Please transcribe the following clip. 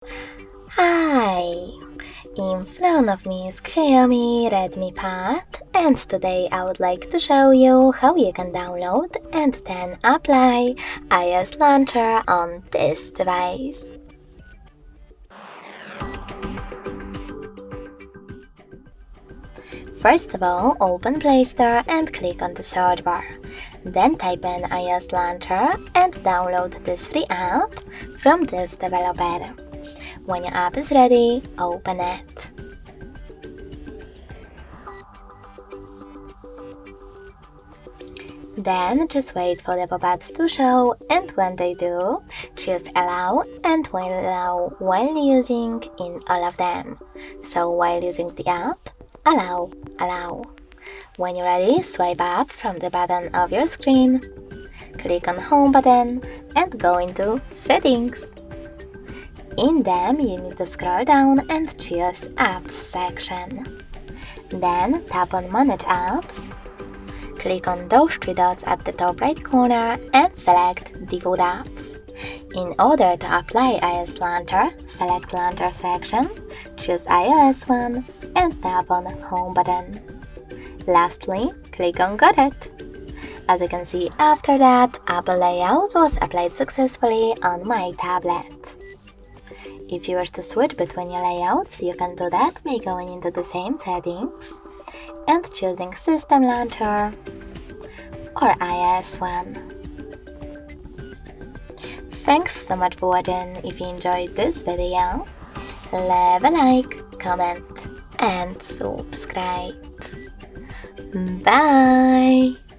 Hi! In front of me is XIAOMI Redmi Pad, and today I would like to show you how you can download and then apply iOS Launcher on this device. First of all, open Play Store and click on the search bar. Then type in iOS Launcher and download this free app from this developer. When your app is ready, open it. Then just wait for the pop-ups to show, and when they do, choose Allow and will allow while using in all of them. So while using the app, allow. When you're ready, swipe up from the bottom of your screen, click on Home button and go into Settings. In them, you need to scroll down and choose Apps section. Then tap on Manage Apps. Click on those three dots at the top right corner and select Default Apps. In order to apply iOS Launcher, select Launcher section, choose iOS one, and tap on Home button. Lastly, click on Got It. As you can see, after that, Apple Layout was applied successfully on my tablet. If you wish to switch between your layouts, you can do that by going into the same settings and choosing System Launcher or iOS one. Thanks so much for watching. If you enjoyed this video, leave a like, comment and subscribe. Bye!